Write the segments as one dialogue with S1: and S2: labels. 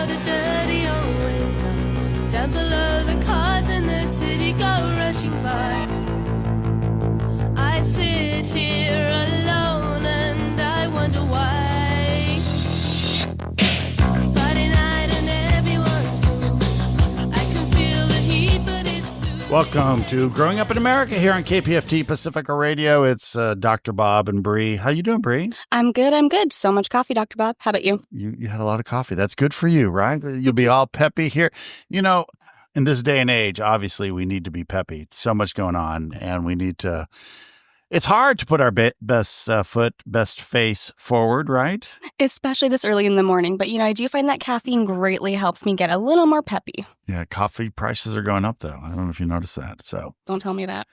S1: out a dirty old window. Down below the cars in the city go rushing by. I sit here alone and I wonder why. Friday night and everyone's moving. I can feel the heat, but it's soothing.
S2: Welcome to Growing Up in America here on KPFT Pacifica Radio. It's Dr. Bob and Bri. How you doing, Bri?
S3: I'm good. So much coffee, Dr. Bob. How about you?
S2: You had a lot of coffee. That's good for you, right? You'll be all peppy here. You know, in this day and age, obviously, we need to be peppy. So much going on, and we need to... It's hard to put our best face forward, right?
S3: Especially this early in the morning. But, I do find that caffeine greatly helps me get a little more peppy.
S2: Yeah, coffee prices are going up, though. I don't know if you noticed that. So
S3: Don't tell me that.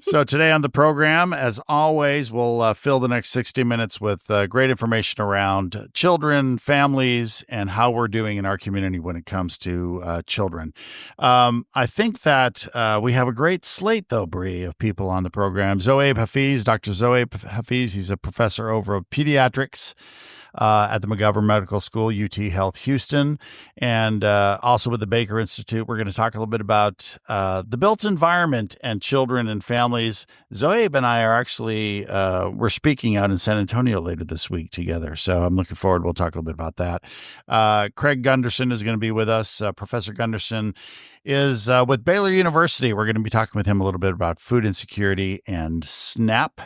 S2: So today on the program, as always, we'll fill the next 60 minutes with great information around children, families, and how we're doing in our community when it comes to children. I think that we have a great slate, though, Bri, of people on the program. Zoabe Hafeez, Dr. Zoabe Hafeez, he's a professor over of pediatrics at the McGovern Medical School, UT Health Houston, and also with the Baker Institute. We're going to talk a little bit about the built environment and children and families. Zoabe and I are actually, we're speaking out in San Antonio later this week together, so I'm looking forward. We'll talk a little bit about that. Craig Gundersen is going to be with us. Professor Gundersen is with Baylor University. We're going to be talking with him a little bit about food insecurity and SNAP.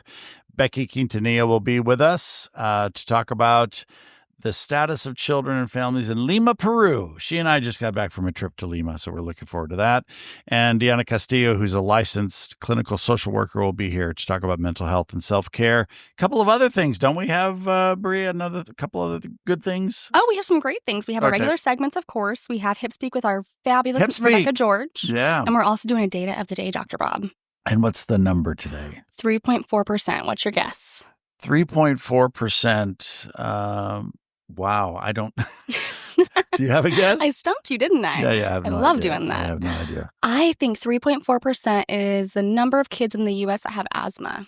S2: Becky Quintanilla will be with us to talk about the status of children and families in Lima, Peru. She and I just got back from a trip to Lima, so we're looking forward to that. And Castillo, who's a licensed clinical social worker, will be here to talk about mental health and self-care. A couple of other things, don't we have, Bri, a couple of good things?
S3: Oh, we have some great things. We have our regular segments, of course. We have Hip Speak with our fabulous Rebecca George.
S2: Yeah.
S3: And we're also doing a data of the day, Dr. Bob.
S2: And what's the number today?
S3: 3.4%. What's your guess?
S2: 3.4%. Wow. I don't... Do you have a guess?
S3: I stumped you, didn't I?
S2: Yeah.
S3: I love doing that.
S2: I have no idea.
S3: I think 3.4% is the number of kids in the U.S. that have asthma.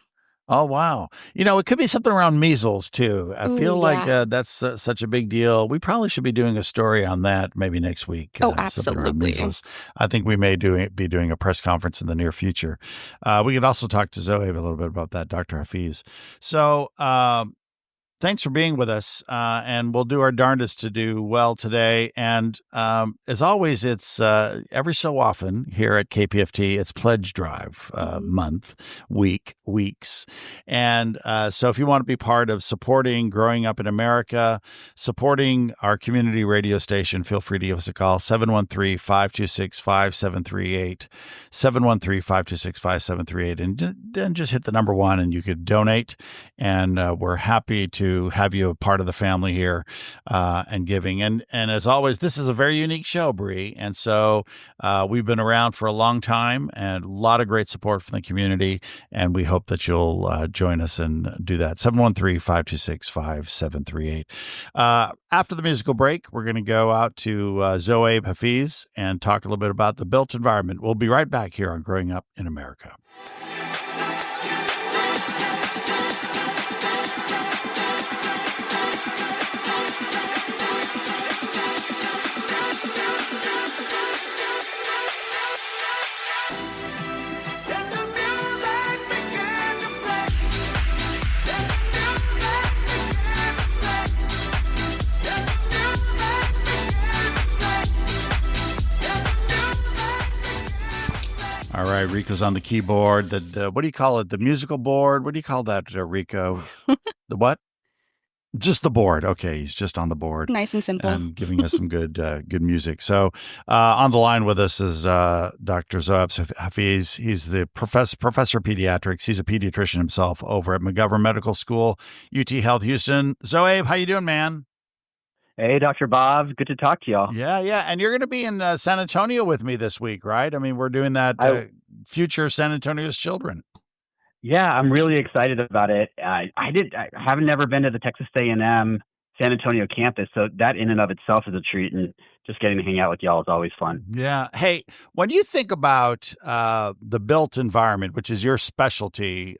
S2: Oh, wow. It could be something around measles, too. I feel like that's such a big deal. We probably should be doing a story on that maybe next week.
S3: Oh,
S2: something around
S3: absolutely.
S2: measles. I think we may be doing a press conference in the near future. We could also talk to Zoabe a little bit about that, Dr. Hafeez. So thanks for being with us, and we'll do our darndest to do well today. And as always, it's every so often here at KPFT, it's Pledge Drive month, weeks. And so if you want to be part of supporting Growing Up in America, supporting our community radio station, feel free to give us a call, 713-526-5738, 713-526-5738, and then just hit the number 1 and you could donate. And we're happy to have you a part of the family here and giving. And as always, this is a very unique show, Bri. And so we've been around for a long time and a lot of great support from the community. And we hope that you'll join us and do that. 713-526-5738. After the musical break, we're going to go out to Zoabe Hafeez and talk a little bit about the built environment. We'll be right back here on Growing Up in America. All right, Rico's on the keyboard. The what do you call it? The musical board? What do you call that, Rico? The what? Just the board. Okay, he's just on the board.
S3: Nice and simple.
S2: And giving us some good music. So on the line with us is Dr. Zoabe Hafeez. He's the professor of pediatrics. He's a pediatrician himself over at McGovern Medical School, UT Health Houston. Zoabe, how you doing, man?
S4: Hey, Dr. Bob. Good to talk to y'all.
S2: Yeah. And you're going to be in San Antonio with me this week, right? I mean, we're doing that Future San Antonio's Children.
S4: Yeah, I'm really excited about it. I haven't never been to the Texas A&M San Antonio campus, so that in and of itself is a treat, and just getting to hang out with y'all is always fun.
S2: Yeah. Hey, when you think about the built environment, which is your specialty,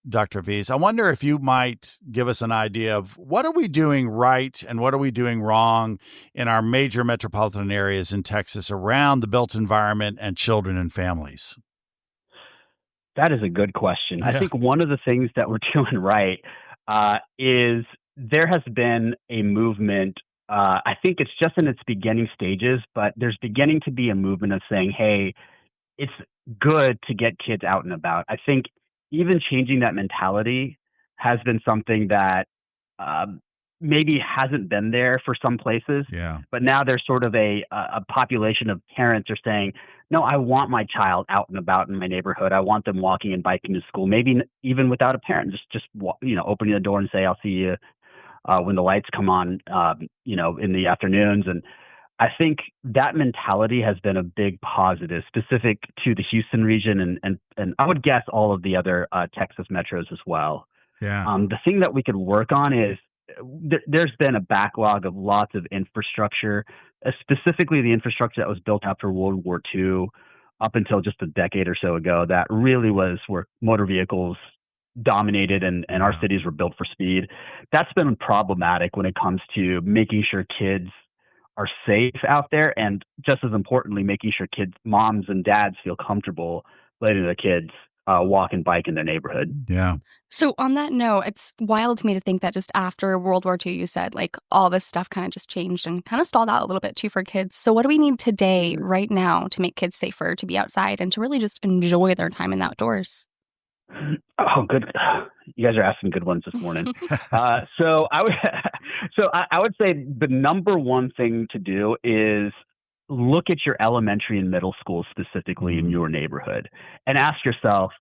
S2: Dr. Hafeez. I wonder if you might give us an idea of what are we doing right and what are we doing wrong in our major metropolitan areas in Texas around the built environment and children and families?
S4: That is a good question.
S2: Yeah.
S4: I think one of the things that we're doing right is there has been a movement. I think it's just in its beginning stages, but there's beginning to be a movement of saying, hey, it's good to get kids out and about. I think even changing that mentality has been something that maybe hasn't been there for some places.
S2: Yeah.
S4: But now there's sort of a population of parents are saying, no, I want my child out and about in my neighborhood. I want them walking and biking to school, maybe even without a parent, just opening the door and say, I'll see you when the lights come on, in the afternoons. And I think that mentality has been a big positive, specific to the Houston region, and I would guess all of the other Texas metros as well.
S2: Yeah.
S4: The thing that we could work on is there's been a backlog of lots of infrastructure, specifically the infrastructure that was built after World War II up until just a decade or so ago. That really was where motor vehicles dominated and our cities were built for speed. That's been problematic when it comes to making sure kids are safe out there, and just as importantly, making sure kids, moms and dads, feel comfortable letting their kids walk and bike in their neighborhood.
S2: Yeah.
S3: So on that note, it's wild to me to think that just after World War II, you said, like, all this stuff kind of just changed and kind of stalled out a little bit too for kids. So what do we need today, right now, to make kids safer, to be outside and to really just enjoy their time in the outdoors?
S4: Oh, good. You guys are asking good ones this morning. So I would say the number one thing to do is look at your elementary and middle schools specifically in your neighborhood and ask yourself,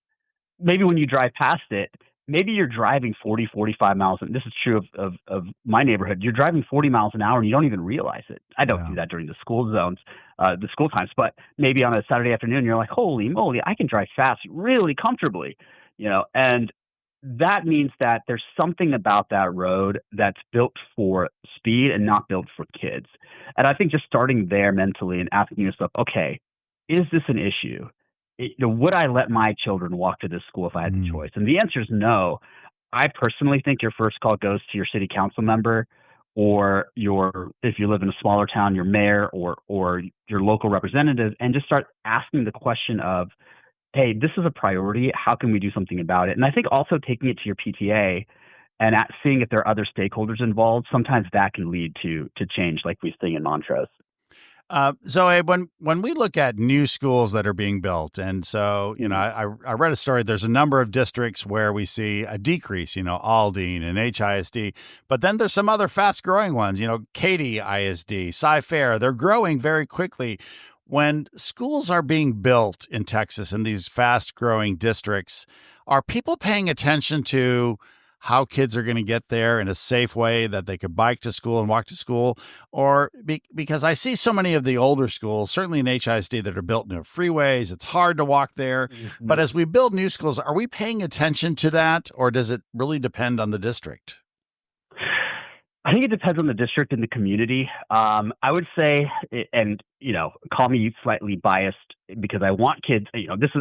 S4: maybe when you drive past it, maybe you're driving 40, 45 miles. And this is true of my neighborhood. You're driving 40 miles an hour and you don't even realize it. I don't do that during the school zones, the school times, but maybe on a Saturday afternoon, you're like, holy moly, I can drive fast really comfortably, and that means that there's something about that road that's built for speed and not built for kids. And I think just starting there mentally and asking yourself, okay, is this an issue? Would I let my children walk to this school if I had the choice? And the answer is no. I personally think your first call goes to your city council member or if you live in a smaller town, your mayor or your local representative, and just start asking the question of, hey, this is a priority. How can we do something about it? And I think also taking it to your PTA and seeing if there are other stakeholders involved, sometimes that can lead to change, like we see in Montrose.
S2: Zoe, when we look at new schools that are being built, and so, I read a story, there's a number of districts where we see a decrease, Aldine and HISD, but then there's some other fast growing ones, Katy ISD, Cy-Fair, they're growing very quickly. When schools are being built in Texas in these fast growing districts, are people paying attention to how kids are going to get there in a safe way that they could bike to school and walk to school? Or because I see so many of the older schools, certainly in HISD, that are built near freeways, it's hard to walk there. Mm-hmm. But as we build new schools, are we paying attention to that, or does it really depend on the district?
S4: I think it depends on the district and the community. I would say, and call me slightly biased because I want kids.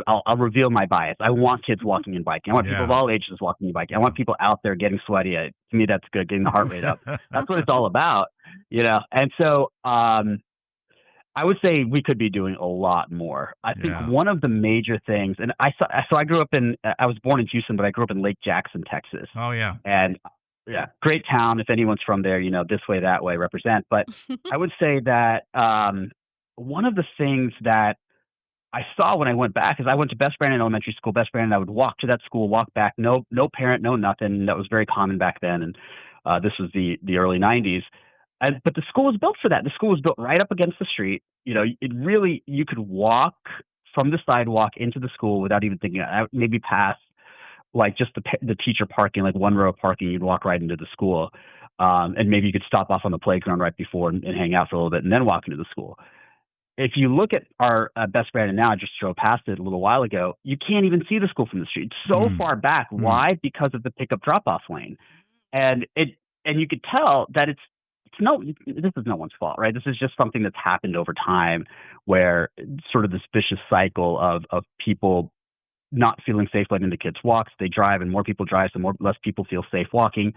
S4: I'll reveal my bias. I want kids walking and biking. I want people of all ages walking and biking. I want people out there getting sweaty. To me, that's good. Getting the heart rate up. That's what it's all about. And so I would say we could be doing a lot more. I think one of the major things, and I was born in Houston, but I grew up in Lake Jackson, Texas.
S2: Oh yeah,
S4: and great town. If anyone's from there, this way, that way, represent. But I would say that one of the things that I saw when I went back is I went to Best Brandon Elementary School. Best Brandon, I would walk to that school, walk back, no parent, no nothing. That was very common back then. And this was the early 90s. But the school was built for that. The school was built right up against the street. You could walk from the sidewalk into the school without even thinking, maybe past like just the teacher parking, like one row of parking, you'd walk right into the school. And maybe you could stop off on the playground right before and hang out for a little bit and then walk into the school. If you look at our Best Brandon now, I just drove past it a little while ago, you can't even see the school from the street. It's so far back. Why? Because of the pickup drop-off lane. And you could tell that this is no one's fault, right? This is just something that's happened over time where sort of this vicious cycle of people not feeling safe letting the kids walk. So they drive, and more people drive, so less people feel safe walking.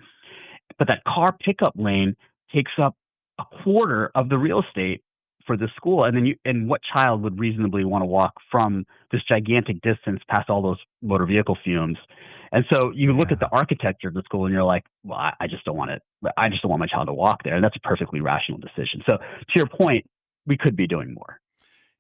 S4: But that car pickup lane takes up a quarter of the real estate for the school. And then and what child would reasonably want to walk from this gigantic distance past all those motor vehicle fumes? And so you look at the architecture of the school and you're like, well, I just don't want it. I just don't want my child to walk there. And that's a perfectly rational decision. So to your point, we could be doing more.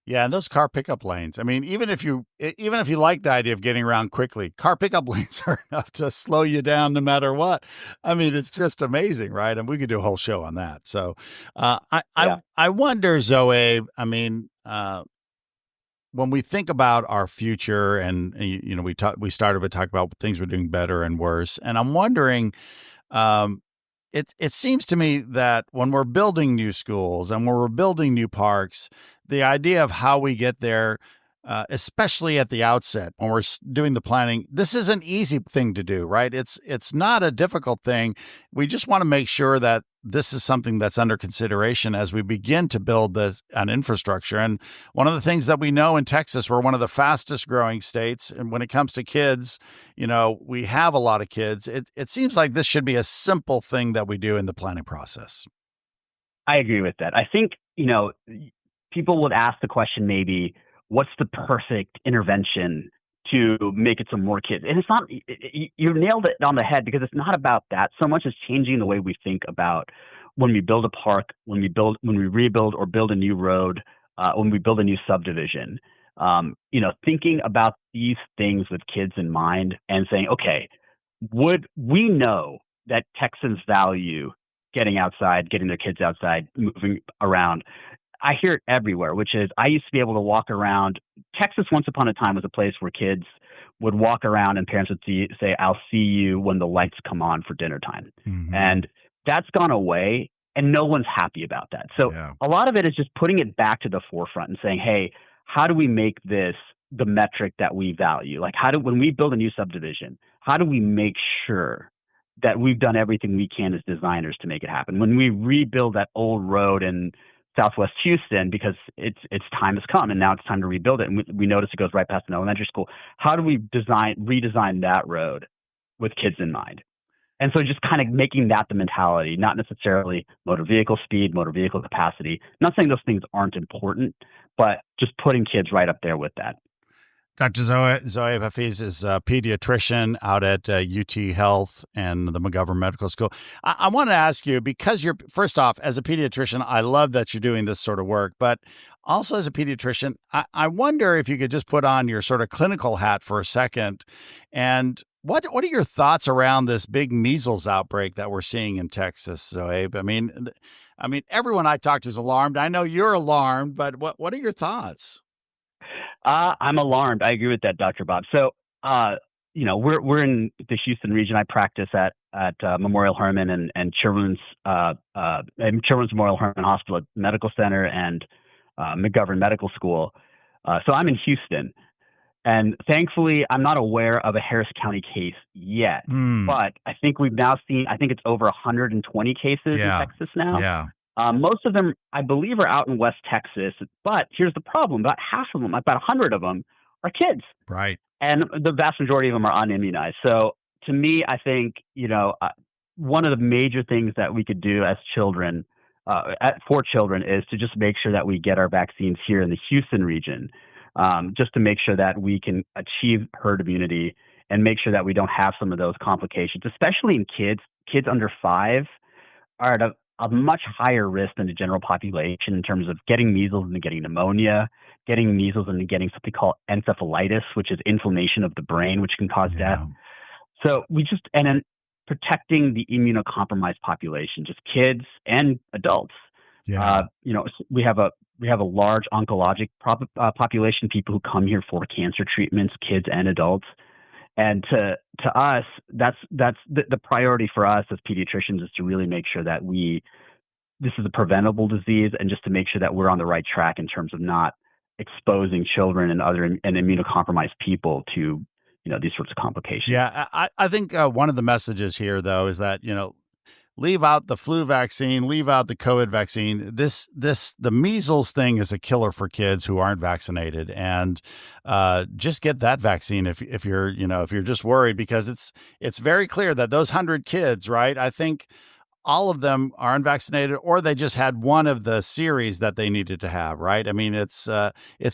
S2: Yeah, and those car pickup lanes. I mean, even if you like the idea of getting around quickly, car pickup lanes are enough to slow you down no matter what. I mean, it's just amazing, right? And we could do a whole show on that. So, I wonder, Zoabe. I mean, when we think about our future, and we started to talk about things we're doing better and worse, and I'm wondering. It seems to me that when we're building new schools and when we're building new parks, the idea of how we get there, especially at the outset when we're doing the planning, this is an easy thing to do, right? It's not a difficult thing. We just want to make sure that this is something that's under consideration as we begin to build an infrastructure. And one of the things that we know in Texas, we're one of the fastest growing states. And when it comes to kids, we have a lot of kids. It seems like this should be a simple thing that we do in the planning process.
S4: I agree with that. I think, people would ask the question maybe, what's the perfect intervention to make it so more kids? And it's not, you nailed it on the head, because it's not about that so much as changing the way we think about when we build a park, when we rebuild or build a new road, when we build a new subdivision, thinking about these things with kids in mind and saying, okay, would we know that Texans value getting outside, getting their kids outside, moving around? I hear it everywhere, which is I used to be able to walk around. Texas once upon a time was a place where kids would walk around and parents would say, I'll see you when the lights come on for dinner time. Mm-hmm. And that's gone away, and no one's happy about that. So a lot of it is just putting it back to the forefront and saying, hey, how do we make this the metric that we value? Like, when we build a new subdivision, how do we make sure that we've done everything we can as designers to make it happen? When we rebuild that old road in Southwest Houston, because its time has come and now it's time to rebuild it, and we notice it goes right past an elementary school, how do we redesign that road with kids in mind? And so just kind of making that the mentality, not necessarily motor vehicle speed, motor vehicle capacity. Not saying those things aren't important, but just putting kids right up there with that.
S2: Dr. Zoabe Hafeez is a pediatrician out at UT Health and the McGovern Medical School. I want to ask you, because first off, as a pediatrician, I love that you're doing this sort of work, but also as a pediatrician, I wonder if you could just put on your sort of clinical hat for a second. And what are your thoughts around this big measles outbreak that we're seeing in Texas, Zoabe? I mean, everyone I talk to is alarmed. I know you're alarmed, but what are your thoughts?
S4: I'm alarmed. I agree with that, Dr. Bob. So, we're in the Houston region. I practice at Memorial Hermann and Children's Memorial Hermann Hospital Medical Center and McGovern Medical School. So I'm in Houston, and thankfully, I'm not aware of a Harris County case yet. But I think we've now seen. I think it's over 120 cases in Texas now.
S2: Yeah.
S4: Most of them, I believe, are out in West Texas. But here's the problem. About half of them, about 100 of them, are kids.
S2: Right.
S4: And the vast majority of them are unimmunized. So to me, I think, one of the major things that we could do as children, for children, is to just make sure that we get our vaccines here in the Houston region, just to make sure that we can achieve herd immunity and make sure that we don't have some of those complications, especially in kids. Kids under 5 are at a much higher risk than the general population in terms of getting measles and getting pneumonia, getting measles and getting something called encephalitis, which is inflammation of the brain, which can cause death. So and then protecting the immunocompromised population, just kids and adults. We have a large oncologic population, people who come here for cancer treatments, kids and adults. And to us, that's the priority for us as pediatricians, is to really make sure that this is a preventable disease, and just to make sure that we're on the right track in terms of not exposing children and other and immunocompromised people to these sorts of complications.
S2: Yeah, I think one of the messages here, though, is that leave out the flu vaccine, leave out the COVID vaccine. The measles thing is a killer for kids who aren't vaccinated, and just get that vaccine if you're just worried, because it's very clear that those 100 kids, right? I think all of them are unvaccinated, or they just had one of the series that they needed to have, right? I mean, it's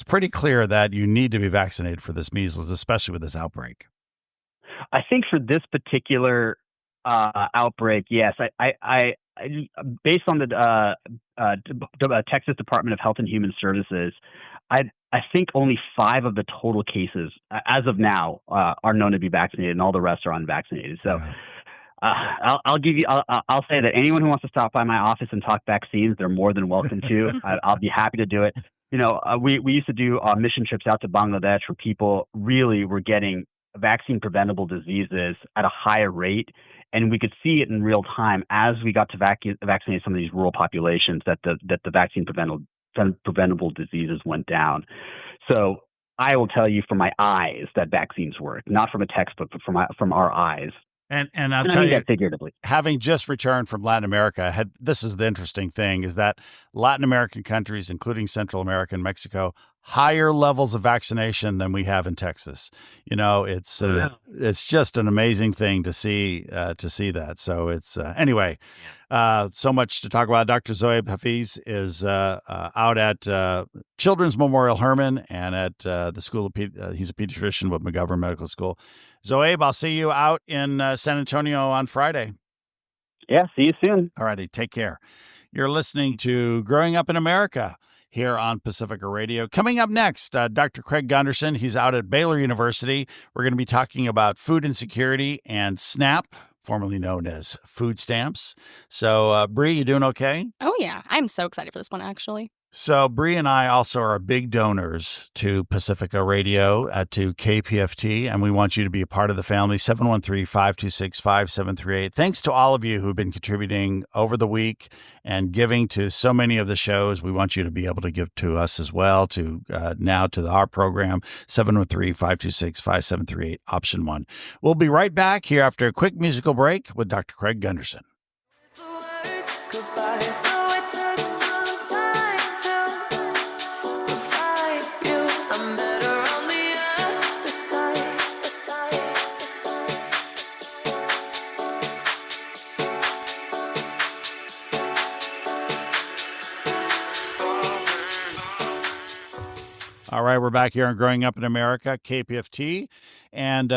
S2: pretty clear that you need to be vaccinated for this measles, especially with this outbreak.
S4: I think for this particular outbreak, yes. I based on the Texas Department of Health and Human Services, I think only 5 of the total cases, as of now, are known to be vaccinated, and all the rest are unvaccinated. So.
S2: Yeah.
S4: I'll say that anyone who wants to stop by my office and talk vaccines, they're more than welcome to. I'll be happy to do it. We used to do mission trips out to Bangladesh where people really were getting vaccine preventable diseases at a higher rate. And we could see it in real time as we got to vaccinate some of these rural populations that the vaccine preventable diseases went down. So I will tell you from my eyes that vaccines work, not from a textbook, but from our eyes.
S2: And I'll tell you,
S4: figuratively,
S2: having just returned from Latin America, this is the interesting thing, is that Latin American countries, including Central America and Mexico, higher levels of vaccination than we have in Texas. It's just an amazing thing to see that. So it's anyway, so much to talk about. Dr. Zoabe Hafeez is out at Children's Memorial Hermann and at the School of he's a pediatrician with McGovern Medical School. Zoabe, I'll see you out in San Antonio on Friday.
S4: Yeah, see you soon.
S2: All righty, take care. You're listening to Growing Up in America here on Pacifica Radio. Coming up next, Dr. Craig Gundersen. He's out at Baylor University. We're going to be talking about food insecurity and SNAP, formerly known as food stamps. So, Bri, you doing okay?
S3: Oh, yeah. I'm so excited for this one, actually.
S2: So Bri and I also are big donors to Pacifica Radio, to KPFT, and we want you to be a part of the family. 713-526-5738. Thanks to all of you who've been contributing over the week and giving to so many of the shows. We want you to be able to give to us as well, to now to our program, 713-526-5738, option 1. We'll be right back here after a quick musical break with Dr. Craig Gundersen. All right, we're back here on Growing Up in America, KPFT, and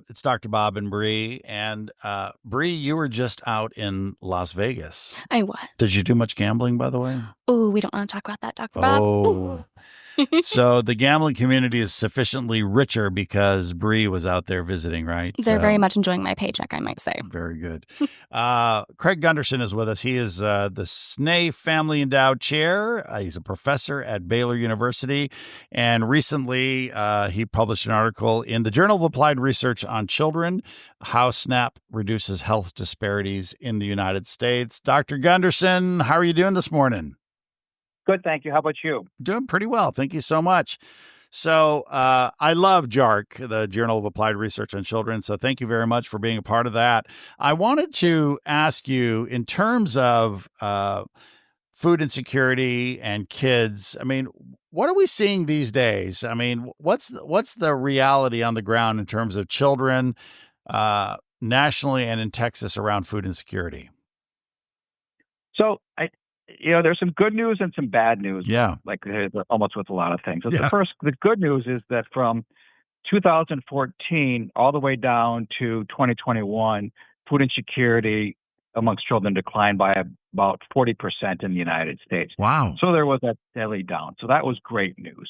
S2: it's Dr. Bob and Bri. And Bri, you were just out in Las Vegas.
S3: I was.
S2: Did you do much gambling, by the way?
S3: Oh, we don't want to talk about that, Dr. Bob.
S2: Oh. So the gambling community is sufficiently richer because Bri was out there visiting, right?
S3: They're very much enjoying my paycheck, I might say.
S2: Very good. Craig Gundersen is with us. He is the Snee Family Endowed Chair. He's a professor at Baylor University. And recently, he published an article in the Journal of Applied Research on Children, How SNAP Reduces Health Disparities in the United States. Dr. Gundersen, how are you doing this morning?
S5: Good, thank you. How about you?
S2: Doing pretty well. Thank you so much. So I love JARC, the Journal of Applied Research on Children. So thank you very much for being a part of that. I wanted to ask you, in terms of food insecurity and kids, I mean, what are we seeing these days? I mean, what's the reality on the ground in terms of children nationally and in Texas around food insecurity?
S5: So there's some good news and some bad news.
S2: Yeah.
S5: Like almost with a lot of things. So
S2: Yeah.
S5: the good news is that from 2014 all the way down to 2021, food insecurity amongst children declined by about 40% in the United States.
S2: Wow.
S5: So there was that steadily down. So that was great news.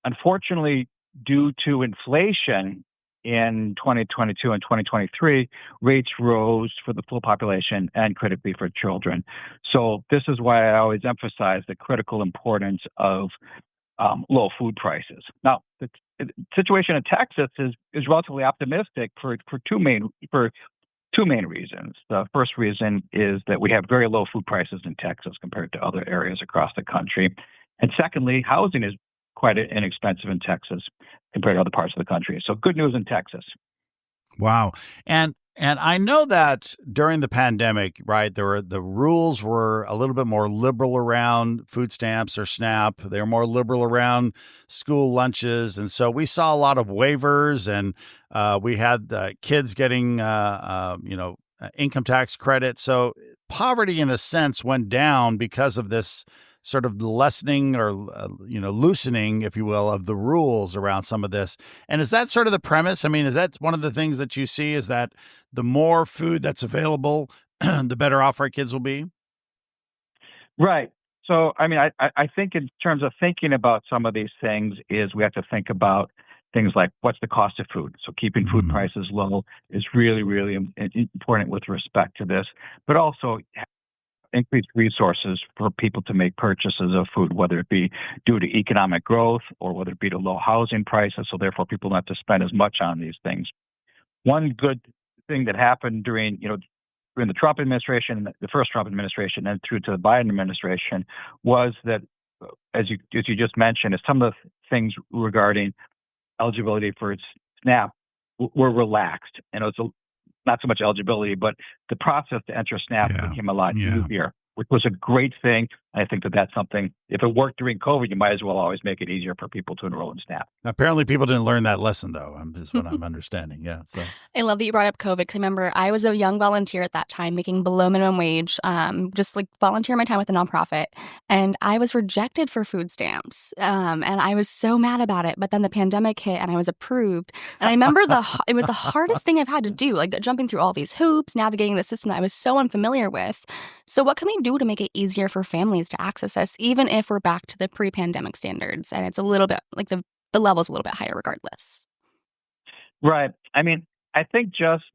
S5: Unfortunately, due to inflation in 2022 and 2023, rates rose for the full population and critically for children. So this is why I always emphasize the critical importance of low food prices. Now, the situation in Texas is relatively optimistic for two main reasons. The first reason is that we have very low food prices in Texas compared to other areas across the country. And secondly, housing is quite inexpensive in Texas compared to other parts of the country. So good news in Texas.
S2: Wow. And And I know that during the pandemic, right, the rules were a little bit more liberal around food stamps or SNAP. They were more liberal around school lunches, and so we saw a lot of waivers, and we had kids getting income tax credit. So poverty, in a sense, went down because of this sort of lessening or loosening, if you will, of the rules around some of this. And is that sort of the premise? I mean, is that one of the things that you see, is that the more food that's available, the better off our kids will be?
S5: Right. So, I mean, I think in terms of thinking about some of these things is we have to think about things like what's the cost of food. So keeping food prices low is really, really important with respect to this, but also increased resources for people to make purchases of food, whether it be due to economic growth or whether it be to low housing prices. So therefore, people don't have to spend as much on these things. One good thing that happened during the Trump administration, the first Trump administration, and through to the Biden administration, was that, as you just mentioned, is some of the things regarding eligibility for SNAP were relaxed, and it was not so much eligibility, but the process to enter SNAP became a lot easier, which was a great thing. I think that's something, if it worked during COVID, you might as well always make it easier for people to enroll in SNAP.
S2: Apparently people didn't learn that lesson, though, is what I'm understanding. Yeah. So
S3: I love that you brought up COVID, because I remember I was a young volunteer at that time making below minimum wage, just like volunteering my time with a nonprofit. And I was rejected for food stamps. And I was so mad about it. But then the pandemic hit and I was approved. And I remember it was the hardest thing I've had to do, like jumping through all these hoops, navigating the system that I was so unfamiliar with. So what can we do to make it easier for families to access this, even if we're back to the pre-pandemic standards and it's a little bit like the level's a little bit higher regardless?
S5: Right. I mean, I think just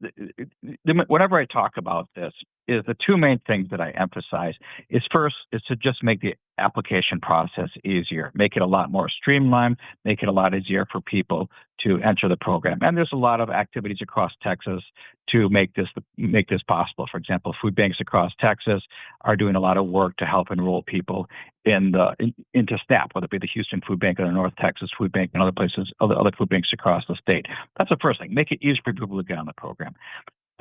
S5: whenever I talk about this, is the two main things that I emphasize is first is to just make the application process easier, make it a lot more streamlined, make it a lot easier for people to enter the program. And there's a lot of activities across Texas to make this possible. For example, food banks across Texas are doing a lot of work to help enroll people into SNAP, whether it be the Houston Food Bank or the North Texas Food Bank and other places, other food banks across the state. That's the first thing. Make it easier for people to get on the program.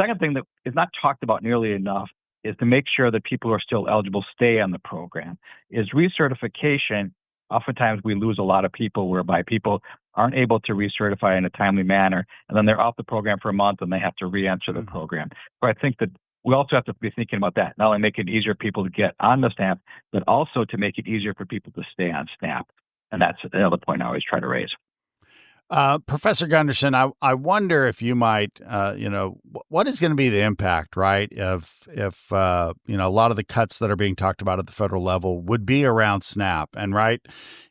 S5: Second thing that is not talked about nearly enough is to make sure that people who are still eligible stay on the program. Is recertification. Oftentimes we lose a lot of people whereby people aren't able to recertify in a timely manner, and then they're off the program for a month and they have to re-enter the program. So I think that we also have to be thinking about that, not only make it easier for people to get on the SNAP, but also to make it easier for people to stay on SNAP. And that's another point I always try to raise.
S2: Professor Gundersen, I wonder if you might, what is going to be the impact, right? If a lot of the cuts that are being talked about at the federal level would be around SNAP, and right,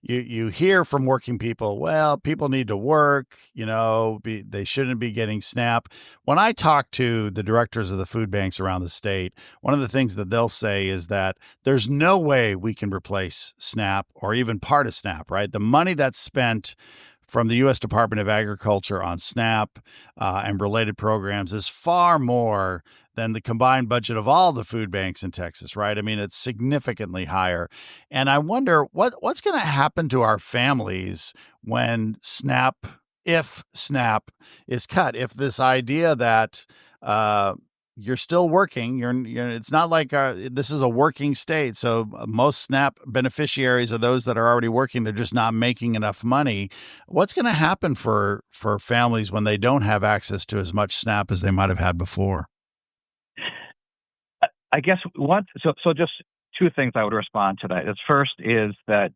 S2: you hear from working people, well, people need to work, they shouldn't be getting SNAP. When I talk to the directors of the food banks around the state, one of the things that they'll say is that there's no way we can replace SNAP or even part of SNAP, right? The money that's spent from the U.S. Department of Agriculture on SNAP and related programs is far more than the combined budget of all the food banks in Texas, right? I mean, it's significantly higher. And I wonder what's going to happen to our families when if SNAP is cut, if this idea that you're still working. It's not like this is a working state. So most SNAP beneficiaries are those that are already working. They're just not making enough money. What's going to happen for families when they don't have access to as much SNAP as they might have had before?
S5: I guess so just two things I would respond to that. First is that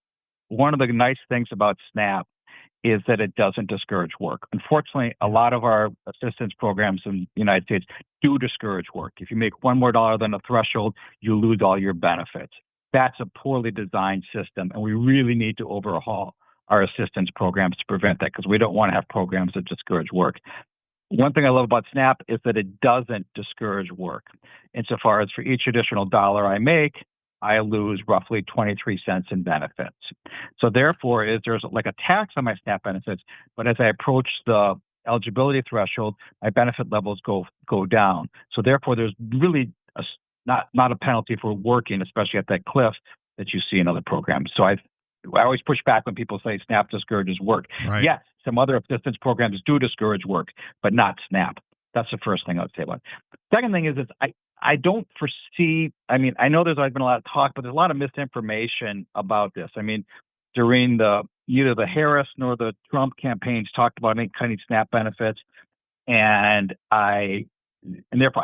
S5: one of the nice things about SNAP is that it doesn't discourage work. Unfortunately, a lot of our assistance programs in the United States do discourage work. If you make one more dollar than the threshold, you lose all your benefits. That's a poorly designed system, and we really need to overhaul our assistance programs to prevent that, because we don't want to have programs that discourage work. One thing I love about SNAP is that it doesn't discourage work. Insofar as for each additional dollar I make, I lose roughly 23 cents in benefits. So therefore, there's like a tax on my SNAP benefits, but as I approach the eligibility threshold, my benefit levels go down. So therefore, there's really not a penalty for working, especially at that cliff that you see in other programs. So I always push back when people say SNAP discourages work.
S2: Right.
S5: Yes, some other assistance programs do discourage work, but not SNAP. That's the first thing I would say about it. Second thing is I don't foresee, I mean, I know there's always been a lot of talk, but there's a lot of misinformation about this. I mean, during neither the Harris nor the Trump campaigns talked about any kind of SNAP benefits. And therefore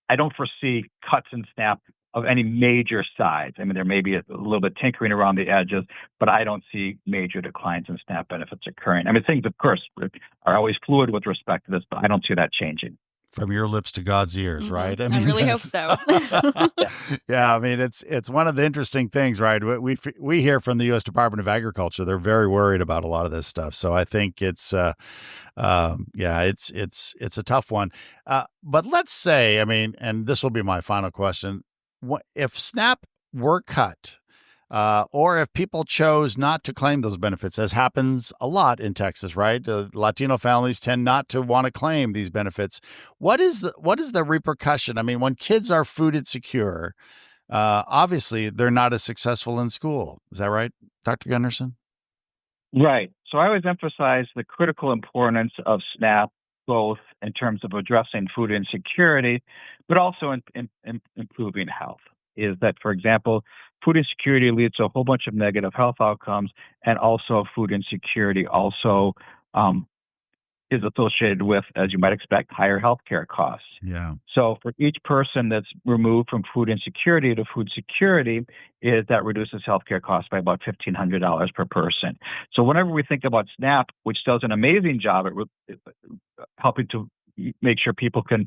S5: I don't foresee cuts in SNAP of any major size. I mean, there may be a little bit tinkering around the edges, but I don't see major declines in SNAP benefits occurring. I mean, things, of course, are always fluid with respect to this, but I don't see that changing.
S2: From your lips to God's ears, right?
S3: I really hope so.
S2: Yeah, I mean, it's one of the interesting things, right? We hear from the U.S. Department of Agriculture; they're very worried about a lot of this stuff. So I think it's a tough one. But let's say, I mean, and this will be my final question: if SNAP were cut, or if people chose not to claim those benefits, as happens a lot in Texas, right? Latino families tend not to want to claim these benefits. What is the repercussion? I mean, when kids are food insecure, obviously they're not as successful in school. Is that right, Dr. Gundersen?
S5: Right. So I always emphasize the critical importance of SNAP, both in terms of addressing food insecurity, but also in improving health. Is that, for example, food insecurity leads to a whole bunch of negative health outcomes, and also food insecurity also is associated with, as you might expect, higher healthcare costs.
S2: Yeah.
S5: So for each person that's removed from food insecurity to food security, that reduces healthcare costs by about $1,500 per person. So whenever we think about SNAP, which does an amazing job at helping to make sure people can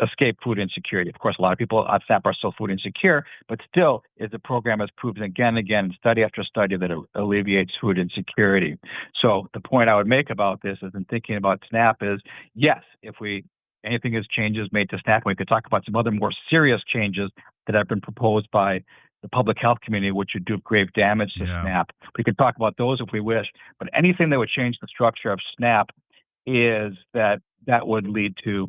S5: escape food insecurity. Of course, a lot of people on SNAP are still food insecure, but still, the program has proven again and again, study after study, that it alleviates food insecurity. So the point I would make about this is, in thinking about SNAP, is yes, if anything is changes made to SNAP, we could talk about some other more serious changes that have been proposed by the public health community, which would do grave damage to SNAP. We could talk about those if we wish, but anything that would change the structure of SNAP is that would lead to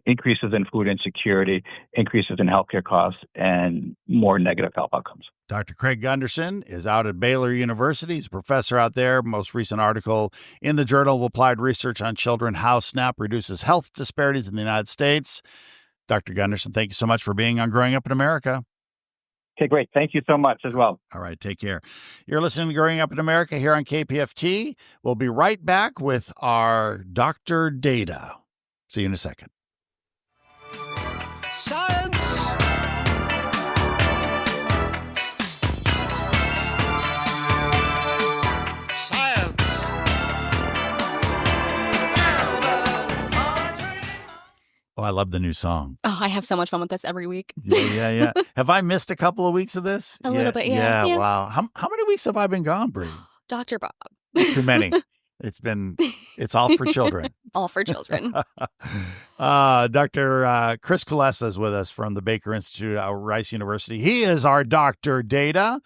S5: increases in food insecurity, increases in healthcare costs, and more negative health outcomes.
S2: Dr. Craig Gundersen is out at Baylor University. He's a professor out there. Most recent article in the Journal of Applied Research on Children, How SNAP Reduces Health Disparities in the United States. Dr. Gundersen, thank you so much for being on Growing Up in America.
S5: Okay, great. Thank you so much as well.
S2: All right, take care. You're listening to Growing Up in America here on KPFT. We'll be right back with our Dr. Data. See you in a second.
S1: Science! Science!
S2: Oh, I love the new song.
S3: Oh, I have so much fun with this every week.
S2: Yeah. Have I missed a couple of weeks of this?
S3: A little bit, yeah.
S2: Wow. How many weeks have I been gone, Bri?
S3: Dr. Bob.
S2: Too many. It's all for children.
S3: All for children.
S2: Dr. Chris Kulesa is with us from the Baker Institute at Rice University. He is our Dr. Data,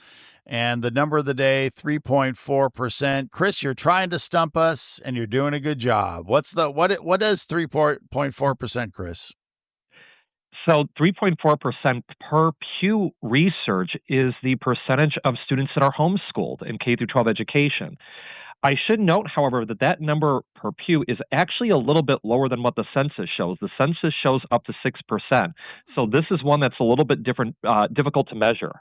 S2: and the number of the day, 3.4%. Chris, you're trying to stump us, and you're doing a good job. What is 3.4%, Chris?
S6: So 3.4% per Pew Research is the percentage of students that are homeschooled in K through 12 education. I should note, however, that number per Pew is actually a little bit lower than what the census shows. The census shows up to 6%. So this is one that's a little bit difficult to measure.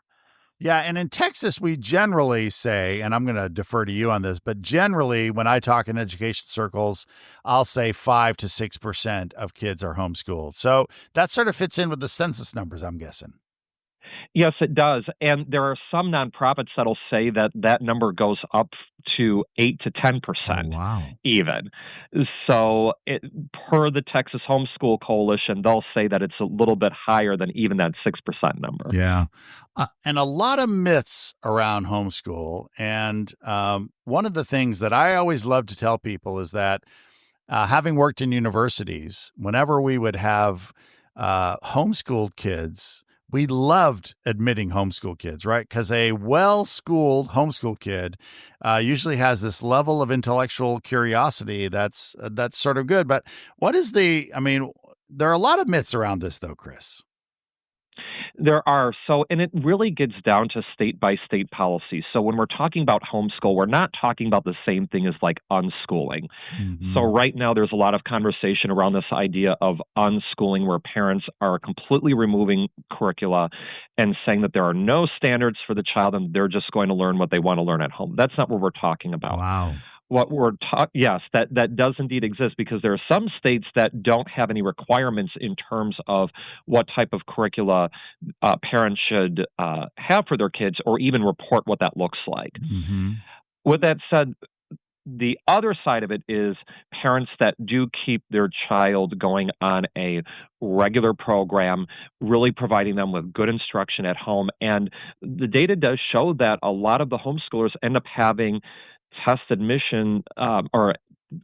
S2: Yeah, and in Texas, we generally say, and I'm going to defer to you on this, but generally, when I talk in education circles, I'll say 5 to 6% of kids are homeschooled. So that sort of fits in with the census numbers, I'm guessing.
S6: Yes, it does. And there are some nonprofits that'll say that number goes up to 8 to 10%.
S2: Wow.
S6: Even. So per the Texas Homeschool Coalition, they'll say that it's a little bit higher than even that 6% number.
S2: Yeah. And a lot of myths around homeschool. And one of the things that I always love to tell people is that having worked in universities, whenever we would have homeschooled kids, we loved admitting homeschool kids, right? Because a well-schooled homeschool kid usually has this level of intellectual curiosity that's sort of good. But there are a lot of myths around this, though, Chris.
S6: There are. So, and it really gets down to state by state policy. So, when we're talking about homeschool, we're not talking about the same thing as like unschooling. So, right now, there's a lot of conversation around this idea of unschooling, where parents are completely removing curricula and saying that there are no standards for the child and they're just going to learn what they want to learn at home. That's not what we're talking about.
S2: Wow.
S6: What we're yes, that does indeed exist, because there are some states that don't have any requirements in terms of what type of curricula parents should have for their kids, or even report what that looks like. With that said, the other side of it is parents that do keep their child going on a regular program, really providing them with good instruction at home. And the data does show that a lot of the homeschoolers end up having test admission or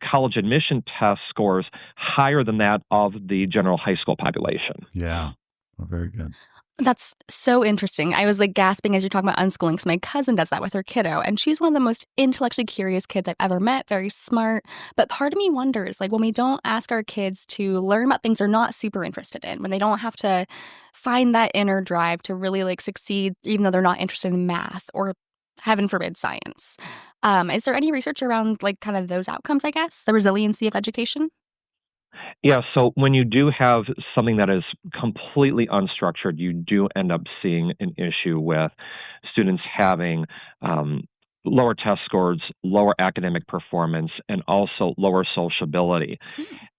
S6: college admission test scores higher than that of the general high school population.
S2: Yeah. Well, very good.
S3: That's so interesting. I was like gasping as you're talking about unschooling, because my cousin does that with her kiddo, and she's one of the most intellectually curious kids I've ever met, very smart. But part of me wonders, like, when we don't ask our kids to learn about things they're not super interested in, when they don't have to find that inner drive to really like succeed, even though they're not interested in math or, heaven forbid, science. Is there any research around like kind of those outcomes, I guess, the resiliency of education?
S6: Yeah, so when you do have something that is completely unstructured, you do end up seeing an issue with students having lower test scores, lower academic performance, and also lower sociability.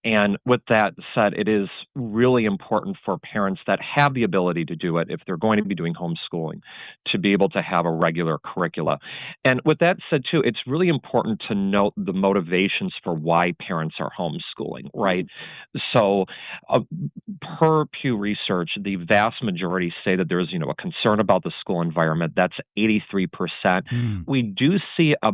S6: And with that said, it is really important for parents that have the ability to do it, if they're going to be doing homeschooling, to be able to have a regular curricula. And with that said, too, it's really important to note the motivations for why parents are homeschooling, right? So per Pew Research, the vast majority say that there's, a concern about the school environment. That's 83%. We do see a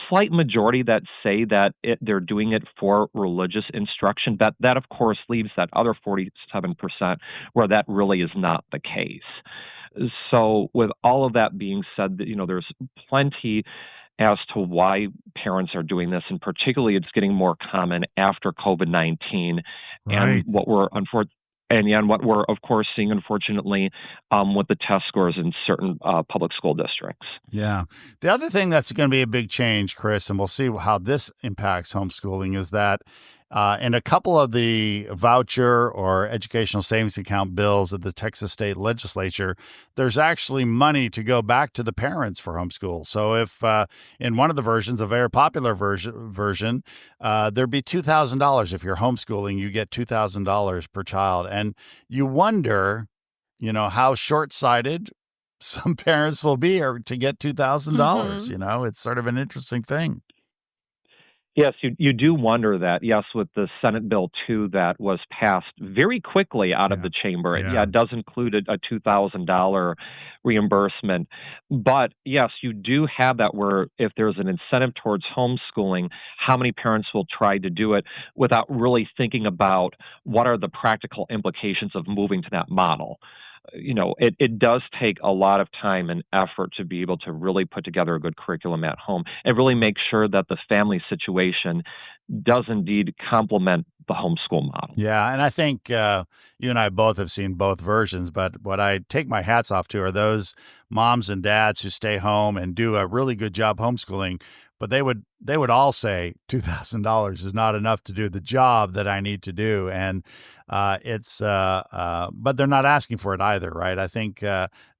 S6: slight majority that say that they're doing it for religious instruction. That of course leaves that other 47% where that really is not the case. So with all of that being said, there's plenty as to why parents are doing this, and particularly it's getting more common after COVID-19, and what we're what we're, of course, seeing, unfortunately, with the test scores in certain public school districts.
S2: Yeah. The other thing that's going to be a big change, Chris, and we'll see how this impacts homeschooling, is that in a couple of the voucher or educational savings account bills of the Texas state legislature, there's actually money to go back to the parents for homeschool. So if in one of the versions, a very popular version, there'd be $2,000. If you're homeschooling, you get $2,000 per child. And you wonder, how short-sighted some parents will be to get $2,000. It's sort of an interesting thing.
S6: Yes, you do wonder that. Yes, with the Senate Bill 2 that was passed very quickly out of the chamber. It does include a $2,000 reimbursement. But yes, you do have that, where if there's an incentive towards homeschooling, how many parents will try to do it without really thinking about what are the practical implications of moving to that model. It does take a lot of time and effort to be able to really put together a good curriculum at home and really make sure that the family situation does indeed complement the homeschool model.
S2: Yeah, and I think you and I both have seen both versions, but what I take my hats off to are those moms and dads who stay home and do a really good job homeschooling, but they would all say $2,000 is not enough to do the job that I need to do, and but they're not asking for it either, right? I think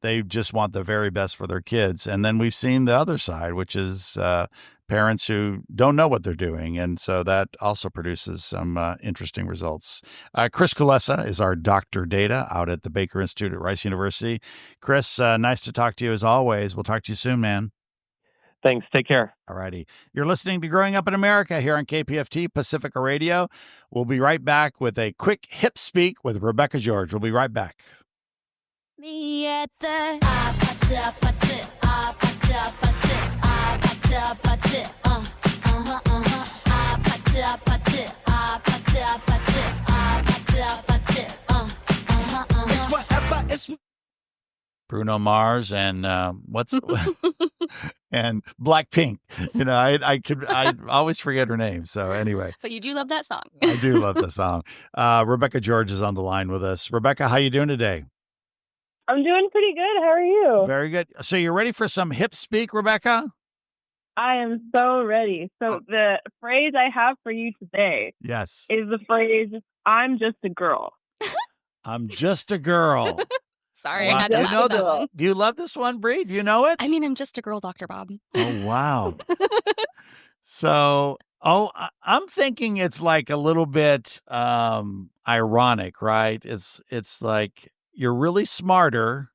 S2: they just want the very best for their kids, and then we've seen the other side, which is parents who don't know what they're doing, and so that also produces some interesting results. Chris Kulesa is our Dr. Data out at the Baker Institute at Rice University. Chris, nice to talk to you as always. We'll talk to you soon, man.
S6: Thanks. Take care.
S2: All righty. You're listening to Growing Up in America here on KPFT Pacifica Radio. We'll be right back with a quick hip speak with Rebecca George. We'll be right back.
S1: Me at the
S2: Bruno Mars and and Blackpink. I always forget her name. So anyway,
S3: But you do love that song.
S2: I do love the song. Rebecca George is on the line with us. Rebecca, how you doing today?
S7: I'm doing pretty good. How are you?
S2: Very good. So you're ready for some hip speak, Rebecca?
S7: I am so ready. So the phrase I have for you today
S2: Yes.
S7: is the phrase, I'm just a girl.
S2: I'm just a girl.
S3: Sorry, I had to laugh at that one.
S2: Do you love this one, Bree? Do you know it?
S3: I mean, I'm just a girl, Dr. Bob.
S2: Oh, wow. So, I'm thinking it's like a little bit ironic, right? It's like you're really smarter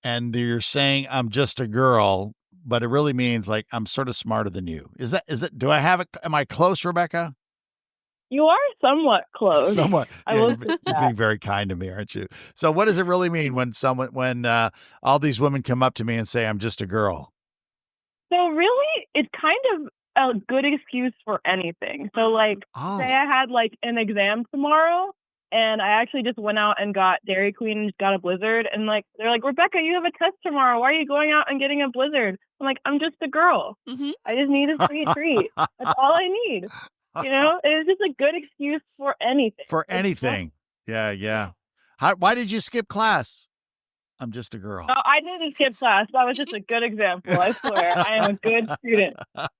S2: and you're saying I'm just a girl, but it really means like I'm sort of smarter than you. Is that do I have it? Am I close, Rebecca?
S7: You are somewhat close.
S2: Somewhat.
S7: I
S2: Yeah,
S7: will
S2: you're
S7: say that.
S2: being very kind to me, aren't you? So what does it really mean when all these women come up to me and say I'm just a girl?
S7: So really, it's kind of a good excuse for anything. So like, say I had like an exam tomorrow and I actually just went out and got Dairy Queen and just got a Blizzard. And like, they're like, Rebecca, you have a test tomorrow. Why are you going out and getting a Blizzard? I'm like, I'm just a girl.
S3: Mm-hmm.
S7: I just need a free treat. That's all I need. You know, it's just a good excuse for anything.
S2: For anything. Yeah. Why did you skip class? I'm just a girl.
S7: No, I didn't skip class. That was just a good example. I swear. I am a good student.
S3: That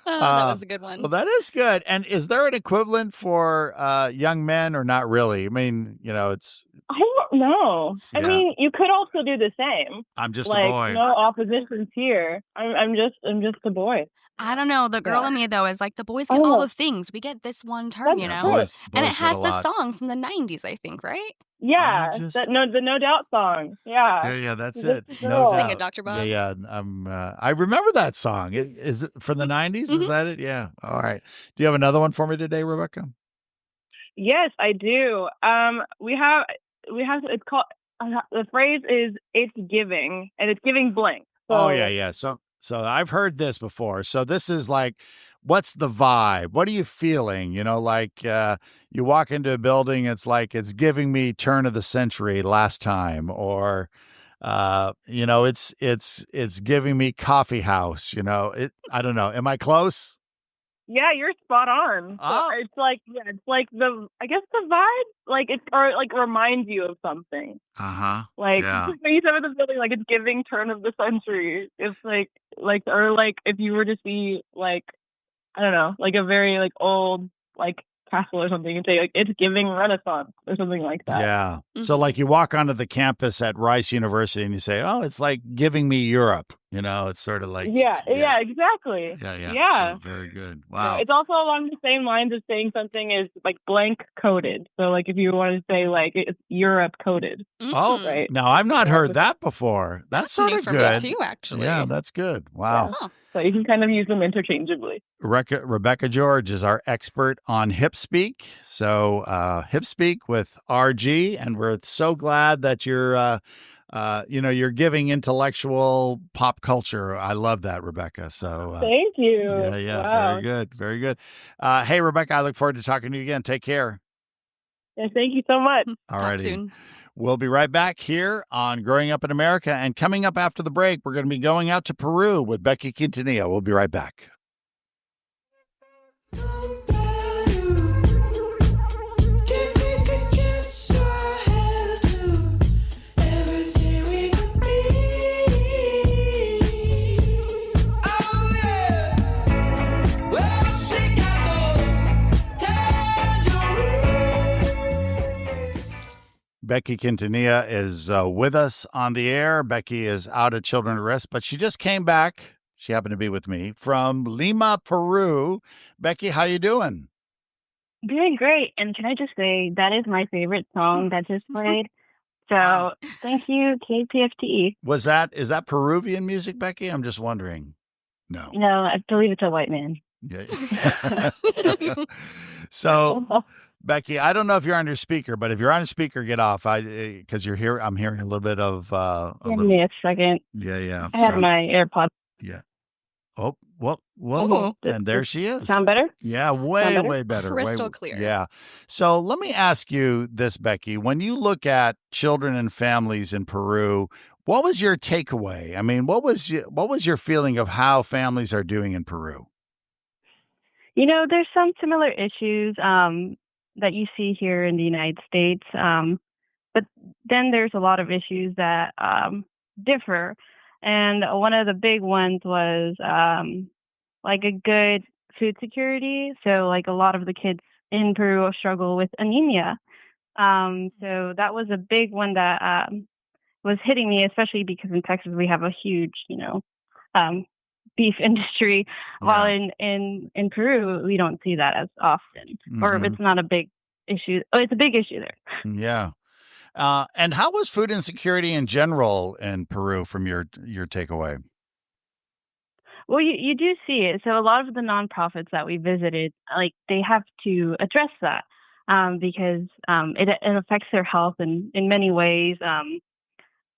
S3: was a good one.
S2: Well, that is good. And is there an equivalent for young men or not really? I mean, it's...
S7: I don't know.
S2: Yeah.
S7: I mean, you could also do the same.
S2: I'm just
S7: like,
S2: a boy.
S7: No oppositions here. I'm just a boy.
S3: I don't know. The girl in me, though, is like the boys get all the things. We get this one term,
S7: That's
S2: Boys
S3: and it
S2: get
S3: has
S2: a
S3: the
S2: lot.
S3: song from the 90s, I think, right?
S7: Yeah,
S2: just-
S7: the No Doubt song. Yeah.
S2: Yeah, that's
S7: Just
S2: it.
S7: a
S2: No
S7: girl.
S2: doubt.
S3: Sing it, Dr. Bob.
S2: Yeah. I remember that song. Is it from the 90s? Is that it? Yeah. All right. Do you have another one for me today, Rebecca?
S7: Yes, I do. We have. It's called. The phrase is "it's giving," and it's giving blank. So,
S2: yeah. So I've heard this before. So this is like, what's the vibe? What are you feeling? Like you walk into a building, it's like it's giving me turn of the century last time, or it's giving me coffee house. I don't know. Am I close?
S7: Yeah, you're spot on. So it's like I guess the vibe, like it's or like reminds you of something. Like when you said with the building, like it's giving turn of the century. It's like if you were to see like, I don't know, like a very like old like castle or something, and say like it's giving Renaissance or something like that.
S2: Yeah.
S3: Mm-hmm.
S2: So like you walk onto the campus at Rice University and you say, oh, it's like giving me Europe. It's sort of like
S7: Yeah, exactly.
S2: Yeah. So very good. Wow.
S7: It's also along the same lines of saying something is like blank coded. So like if you want to say like it's Europe coded.
S2: Oh,
S7: right.
S2: Now I've not heard that before. That's sort
S3: new
S2: of
S3: for
S2: good.
S3: me too, actually.
S2: Yeah, that's good. Wow.
S3: Yeah.
S7: So you can kind of use them interchangeably.
S2: Rebecca George is our expert on hip speak. So hip speak with RG, and we're so glad that you're you're giving intellectual pop culture. I love that, Rebecca. So
S7: thank you.
S2: Yeah.
S7: Wow.
S2: Very good. Hey, Rebecca, I look forward to talking to you again. Take care.
S7: Yeah, thank you so much.
S2: All
S3: Talk
S2: righty.
S3: soon.
S2: We'll be right back here on Growing Up in America. And coming up after the break, we're going to be going out to Peru with Becky Quintanilla. We'll be right back. Becky Quintanilla is with us on the air. Becky is out at Children at Risk, but she just came back. She happened to be with me from Lima, Peru. Becky, how you doing?
S8: Doing great. And can I just say that is my favorite song that just played. So thank you, KPFT.
S2: Is that Peruvian music, Becky? I'm just wondering. No.
S8: No, I believe it's a white man.
S2: Yeah. So, Becky, I don't know if you're on your speaker, but if you're on a speaker, get off. Because you're here. I'm hearing a little bit of.
S8: Give me a second.
S2: Yeah.
S8: I have my AirPods.
S2: Yeah. Oh, whoa.
S3: Oh.
S2: And there she is.
S8: Sound better?
S2: Yeah, way better.
S3: Crystal clear.
S2: Yeah. So let me ask you this, Becky. When you look at children and families in Peru, what was your takeaway? I mean, what was your feeling of how families are doing in Peru?
S8: There's some similar issues that you see here in the United States. but then there's a lot of issues that differ. And one of the big ones was like a good food security. So like a lot of the kids in Peru struggle with anemia. So that was a big one that was hitting me, especially because in Texas we have a huge, beef industry, while in Peru we don't see that as often, or it's not a big issue. Oh, it's a big issue there.
S2: Yeah. And how was food insecurity in general in Peru from your takeaway?
S8: Well, you do see it. So a lot of the nonprofits that we visited, like they have to address that because it affects their health in many ways.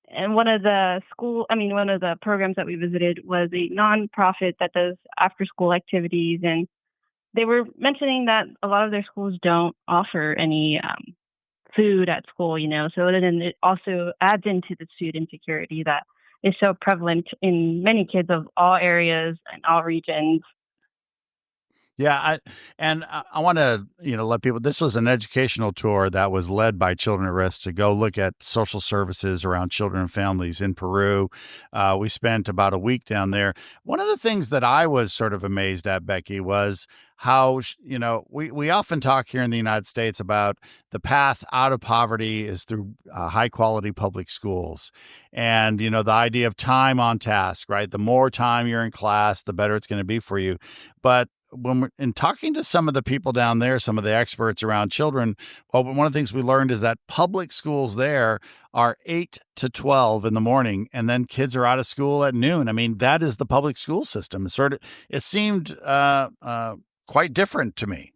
S8: And one of the programs that we visited was a nonprofit that does after school activities. And they were mentioning that a lot of their schools don't offer any food at school, so then it also adds into the food insecurity that is so prevalent in many kids of all areas and all regions.
S2: Yeah, I want to let people. This was an educational tour that was led by Children at Risk to go look at social services around children and families in Peru. We spent about a week down there. One of the things that I was sort of amazed at, Becky, was how we often talk here in the United States about the path out of poverty is through high quality public schools, and the idea of time on task, right? The more time you're in class, the better it's going to be for you. But when we're in talking to some of the people down there, some of the experts around children, well, one of the things we learned is that public schools there are 8 to 12 in the morning, and then kids are out of school at noon. I mean, that is the public school system. It seemed quite different to me.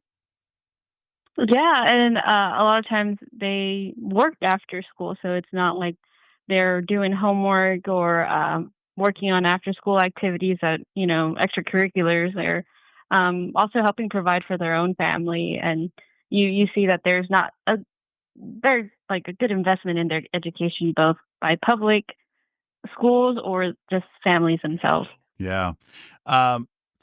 S8: Yeah, and a lot of times they work after school, so it's not like they're doing homework or working on after school activities that extracurriculars. They're also helping provide for their own family, and you see that there's like a good investment in their education, both by public schools or just families themselves.
S2: Yeah.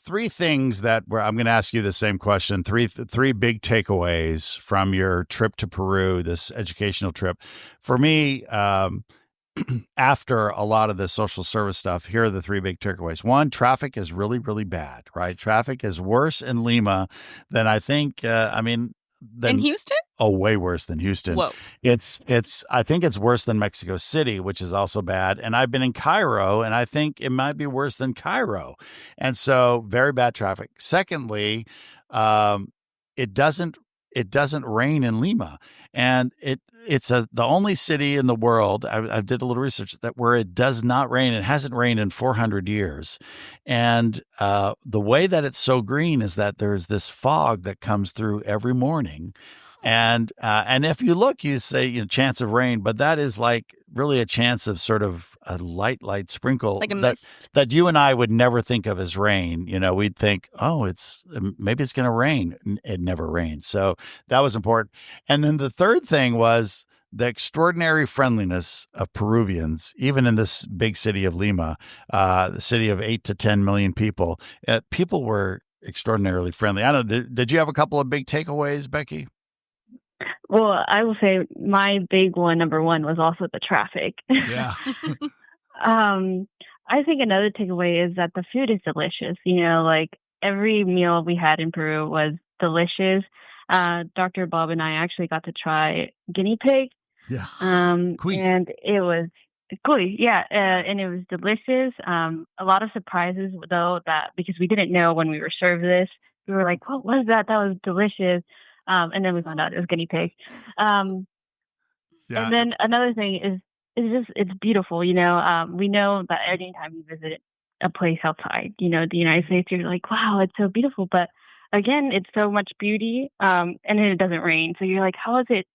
S2: Three things I'm going to ask you the same question. Three big takeaways from your trip to Peru, this educational trip. For me, after a lot of the social service stuff, here are the three big takeaways. One, traffic is really, really bad, right? Traffic is worse in Lima than I think, in
S3: Houston?
S2: Oh, way worse than Houston.
S3: Whoa.
S2: I think it's worse than Mexico City, which is also bad. And I've been in Cairo, and I think it might be worse than Cairo. And so very bad traffic. Secondly, it doesn't rain in Lima, and it's the only city in the world. I did a little research where it does not rain. It hasn't rained in 400 years, and the way that it's so green is that there's this fog that comes through every morning, and if you look, you say chance of rain, but that is like really a chance of sort of a light sprinkle,
S3: like a mist,
S2: that you and I would never think of as rain. We'd think, oh, maybe it's going to rain. It never rains. So that was important. And then the third thing was the extraordinary friendliness of Peruvians, even in this big city of Lima, the city of 8 to 10 million people. People were extraordinarily friendly. I don't know. Did you have a couple of big takeaways, Becky?
S8: Well, I will say my big one, number one, was also the traffic.
S2: Yeah.
S8: I think another takeaway is that the food is delicious. Like every meal we had in Peru was delicious. Dr. Bob and I actually got to try guinea pig.
S2: Yeah.
S8: And it was cuy. Yeah. And it was delicious. A lot of surprises though, that because we didn't know when we were served this, we were like, what was that? That was delicious. And then we found out it was guinea pig. And then another thing is it's beautiful. We know that anytime you visit a place outside, the United States, you're like, wow, it's so beautiful. But again, it's so much beauty, and then it doesn't rain. So you're like, how is it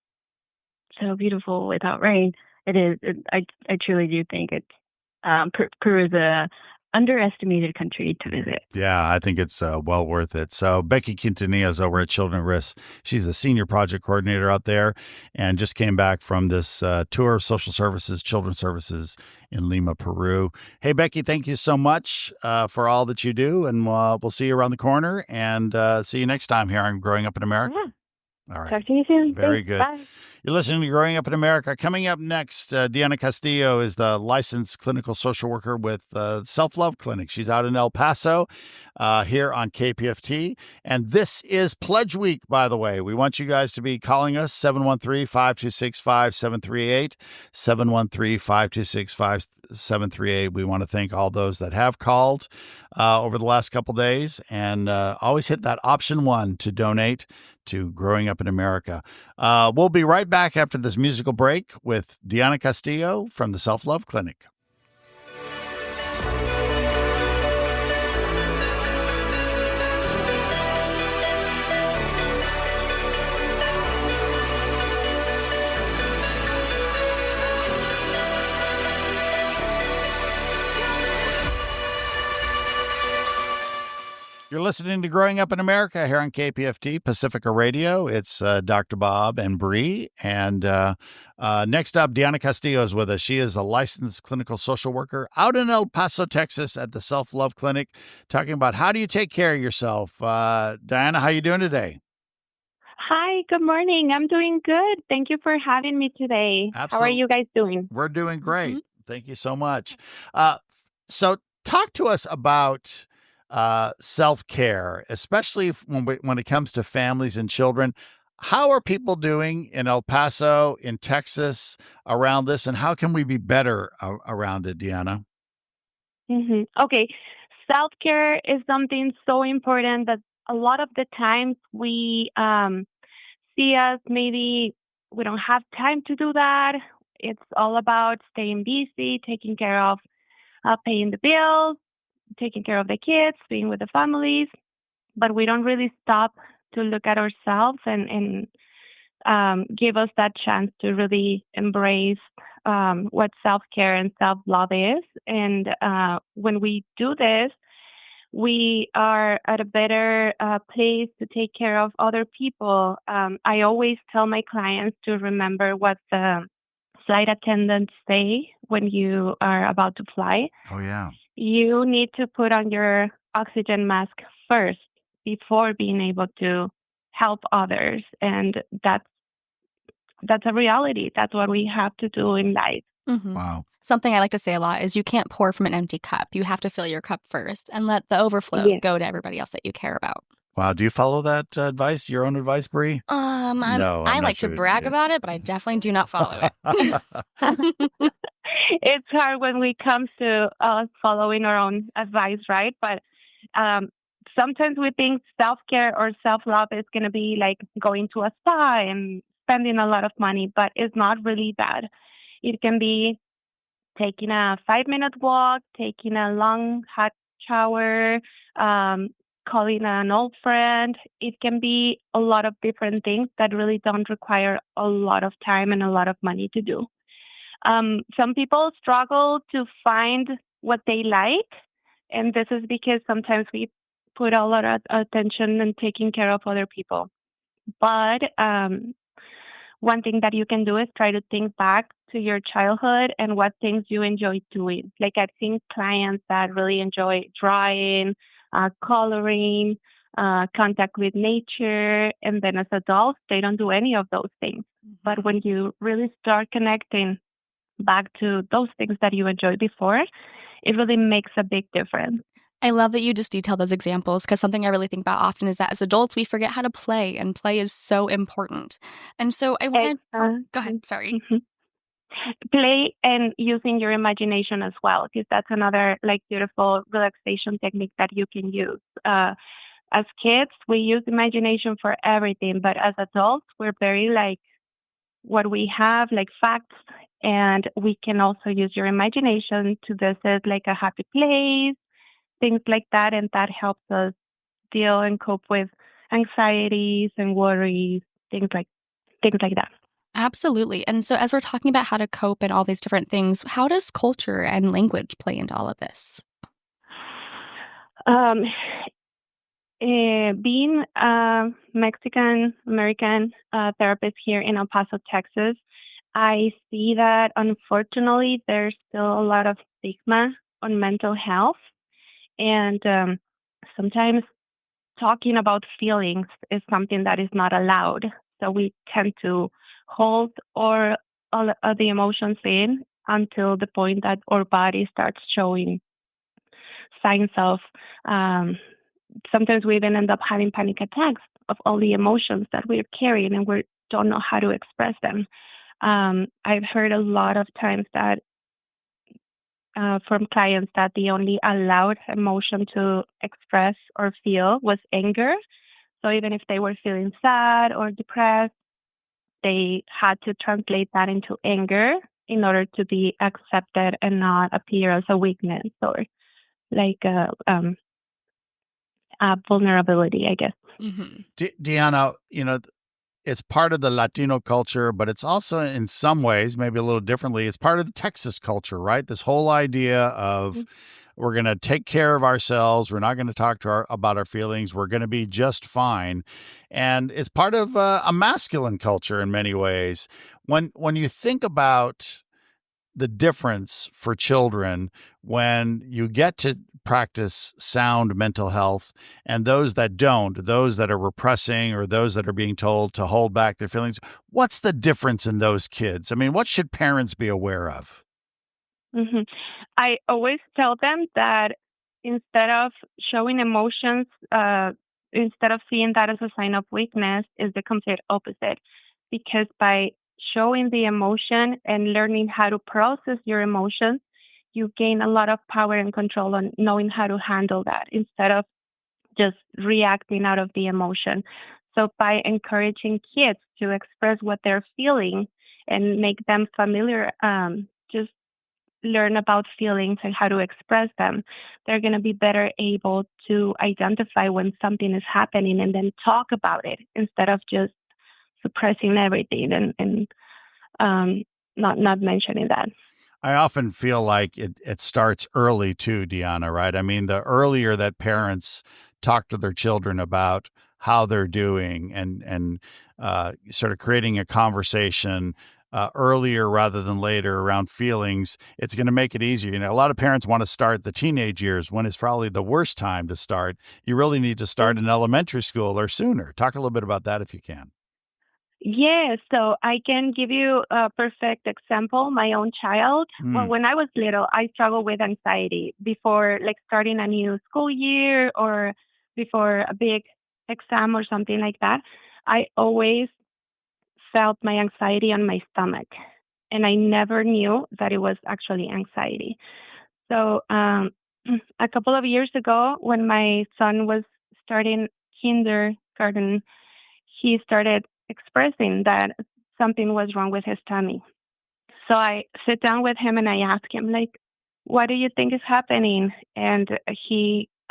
S8: so beautiful without rain? It is. I truly do think it's Peru is a underestimated country to visit.
S2: Yeah, I think it's well worth it. So Becky Quintanilla is over at Children at Risk. She's the senior project coordinator out there and just came back from this tour of social services, children's services in Lima, Peru. Hey, Becky, thank you so much for all that you do. And we'll see you around the corner and see you next time here on Growing Up in America.
S8: Yeah.
S2: All right.
S8: Talk to you soon.
S2: Very
S8: Thanks.
S2: good.
S8: Bye.
S2: You're listening to Growing Up in America. Coming up next, Deanna Castillo is the licensed clinical social worker with Self-Love Clinic. She's out in El Paso here on KPFT. And this is Pledge Week, by the way. We want you guys to be calling us, 713-526-5738, 713-526-5738. We want to thank all those that have called over the last couple days. And always hit that option 1 to donate to Growing Up in America. We'll be right back after this musical break with Deanna Castillo from the Self-Love Clinic. You're listening to Growing Up in America here on KPFT Pacifica Radio. It's Dr. Bob and Bri. And next up, Deanna Castillo is with us. She is a licensed clinical social worker out in El Paso, Texas at the Self-Love Clinic, talking about how do you take care of yourself. Diana, how you doing today?
S9: Hi, good morning. I'm doing good. Thank you for having me today.
S2: Absolutely.
S9: How are you guys doing?
S2: We're doing great. Thank you so much. So talk to us about self-care, especially when it comes to families and children. How are people doing in El Paso, in Texas, around this, and how can we be better around it, Deanna?
S9: Okay. Self-care is something so important that a lot of the times we see us, maybe we don't have time to do that. It's all about staying busy, taking care of paying the bills, taking care of the kids, being with the families, but we don't really stop to look at ourselves and give us that chance to really embrace what self-care and self-love is. And when we do this, we are at a better place to take care of other people. I always tell my clients to remember what the flight attendants say when you are about to fly.
S2: Oh, yeah.
S9: You need to put on your oxygen mask first before being able to help others. And that's a reality. That's what we have to do in life.
S2: Wow.
S3: Something I like to say a lot is you can't pour from an empty cup. You have to fill your cup first and let the overflow go to everybody else that you care about.
S2: Wow. Do you follow that advice, your own advice, Bri?
S3: I like to brag about it, but I definitely do not follow it.
S9: It's hard when we come to following our own advice, right? But sometimes we think self-care or self-love is going to be like going to a spa and spending a lot of money, but it's not really that. It can be taking a 5-minute walk, taking a long hot shower, calling an old friend. It can be a lot of different things that really don't require a lot of time and a lot of money to do. Some people struggle to find what they like, and this is because sometimes we put a lot of attention in taking care of other people. But one thing that you can do is try to think back to your childhood and what things you enjoy doing. Like I've seen clients that really enjoy drawing, coloring, contact with nature, and then as adults, they don't do any of those things. But when you really start connecting back to those things that you enjoyed before, it really makes a big difference.
S3: I love that you just detailed those examples because something I really think about often is that as adults, we forget how to play, and play is so important. And so I wanted... go ahead, sorry.
S9: Play and using your imagination as well, because that's another beautiful relaxation technique that you can use. As kids, we use imagination for everything, but as adults, we're very what we have, facts, and we can also use your imagination to visit a happy place, things like that, and that helps us deal and cope with anxieties and worries, things like that.
S3: Absolutely. And so as we're talking about how to cope and all these different things, how does culture and language play into all of this?
S9: Being a Mexican-American therapist here in El Paso, Texas, I see that unfortunately there's still a lot of stigma on mental health. And sometimes talking about feelings is something that is not allowed. So we tend to hold all of the emotions in until the point that our body starts showing signs of, sometimes we even end up having panic attacks of all the emotions that we're carrying and we don't know how to express them. I've heard a lot of times that from clients that the only allowed emotion to express or feel was anger. So even if they were feeling sad or depressed, they had to translate that into anger in order to be accepted and not appear as a weakness or like a vulnerability, I guess.
S3: Mm-hmm.
S2: Deanna, it's part of the Latino culture, but it's also in some ways, maybe a little differently, it's part of the Texas culture, right? This whole idea of we're going to take care of ourselves. We're not going to talk about our feelings. We're going to be just fine. And it's part of a masculine culture in many ways. When you think about the difference for children when you get to practice sound mental health and those that don't, those that are repressing or those that are being told to hold back their feelings, what's the difference in those kids? I mean, what should parents be aware of?
S9: Mm-hmm. I always tell them that instead of showing emotions, instead of seeing that as a sign of weakness, is the complete opposite. Because by showing the emotion and learning how to process your emotions, you gain a lot of power and control on knowing how to handle that instead of just reacting out of the emotion. So by encouraging kids to express what they're feeling and make them familiar, just learn about feelings and how to express them, they're going to be better able to identify when something is happening and then talk about it instead of just suppressing everything and not mentioning that.
S2: I often feel like it starts early too, Deanna, right? I mean, the earlier that parents talk to their children about how they're doing and sort of creating a conversation earlier rather than later around feelings, it's going to make it easier. A lot of parents want to start the teenage years when it's probably the worst time to start. You really need to start in elementary school or sooner. Talk a little bit about that if you can.
S9: Yeah, so I can give you a perfect example. My own child, well, when I was little, I struggled with anxiety before like starting a new school year or before a big exam or something like that. I always felt my anxiety on my stomach, and I never knew that it was actually anxiety. So a couple of years ago, when my son was starting kindergarten, he started expressing that something was wrong with his tummy. So I sit down with him and I ask him, like, what do you think is happening? And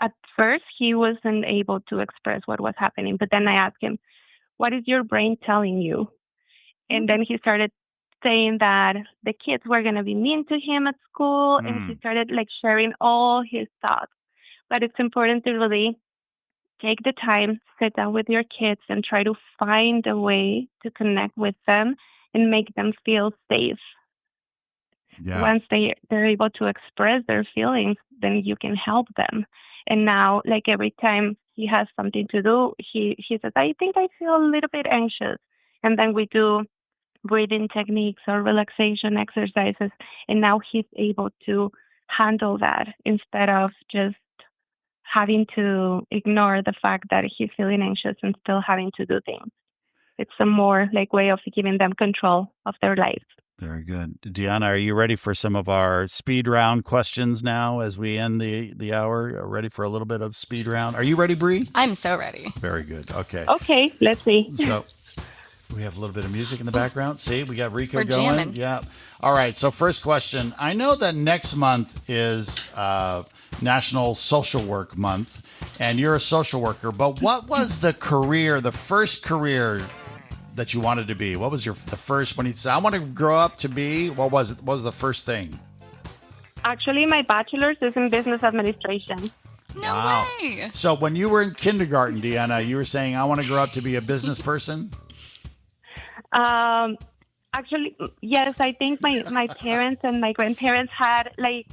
S9: at first, he wasn't able to express what was happening. But then I asked him, what is your brain telling you? And then he started saying that the kids were going to be mean to him at school. And he started like sharing all his thoughts. But it's important to really take the time, sit down with your kids and try to find a way to connect with them and make them feel safe. Yeah. Once they're able to express their feelings, then you can help them. And now, like every time he has something to do, he says, I think I feel a little bit anxious. And then we do breathing techniques or relaxation exercises. And now he's able to handle that instead of just having to ignore the fact that he's feeling anxious and still having to do things. It's a more like way of giving them control of their life.
S2: Very good. Deanna, are you ready for some of our speed round questions now as we end the hour? Ready for a little bit of speed round? Are you ready, Bri?
S3: I'm so ready.
S2: Very good. Okay.
S9: Okay, let's see.
S2: So we have a little bit of music in the background. See, we got Rico
S3: We're
S2: going.
S3: Jamming.
S2: Yeah. All right. So first question. I know that next month is National Social Work Month, and you're a social worker, but what was the first career that you wanted to be? What was the first, when you said, I want to grow up to be, what was it? What was the first thing?
S9: Actually, my bachelor's is in business administration.
S3: No way.
S2: So when you were in kindergarten, Deanna, you were saying, I want to grow up to be a business person?
S9: Actually, yes, I think my parents and my grandparents had like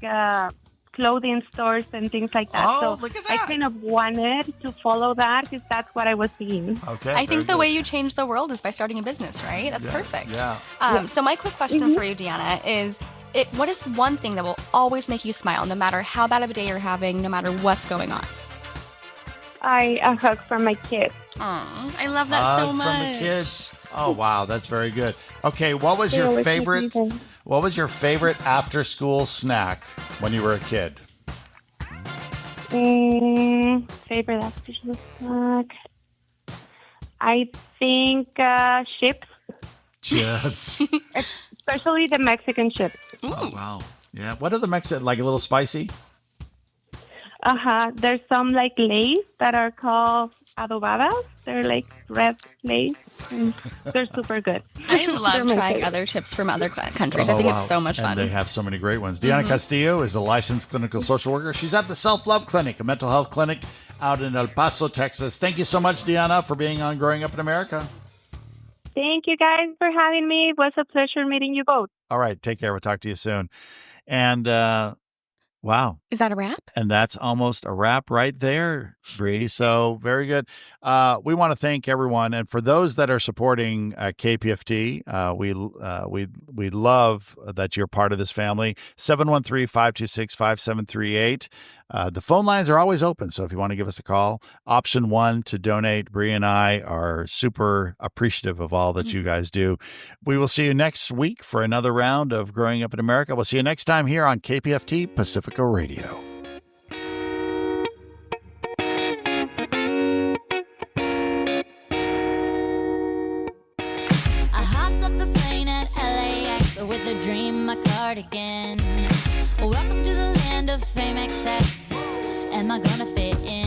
S9: clothing stores and things like that.
S2: Oh,
S9: so
S2: look at that.
S9: I kind of wanted to follow that because that's what I was seeing.
S2: Okay.
S3: I think the way you change the world is by starting a business, right? That's perfect.
S2: Yeah.
S3: So my quick question for you, Deanna, is what is one thing that will always make you smile, no matter how bad of a day you're having, no matter what's going on?
S9: A hug from my kids.
S3: I love that so much.
S2: From the kids. Oh, wow. That's very good. Okay. What was your favorite? What was your favorite after-school snack when you were a kid?
S9: Favorite after-school snack? I think chips.
S2: Chips.
S9: Especially the Mexican chips.
S2: Oh, wow. Yeah. What are the Mexican? Like a little spicy?
S9: There's some like Lays that are called adobadas. They're like red Lays. They're super good.
S3: I love trying other chips from other countries. I think it's so much fun.
S2: And they have so many great ones. Deanna Castillo is a licensed clinical social worker. She's at the Self-Love Clinic, a mental health clinic out in El Paso, Texas. Thank you so much, Deanna, for being on Growing Up in America.
S9: Thank you guys for having me. It was a pleasure meeting you both.
S2: All right. Take care. We'll talk to you soon. And wow.
S3: Is that a wrap?
S2: And that's almost a wrap right there, Bri. So very good. We want to thank everyone. And for those that are supporting KPFT, we love that you're part of this family. 713-526-5738. The phone lines are always open. So if you want to give us a call, option 1 to donate. Bri and I are super appreciative of all that you guys do. We will see you next week for another round of Growing Up in America. We'll see you next time here on KPFT Pacifica Radio.
S10: I hopped up the plane at LAX with a dream, my cardigan. Welcome to the land of fame excess. Am I gonna fit in?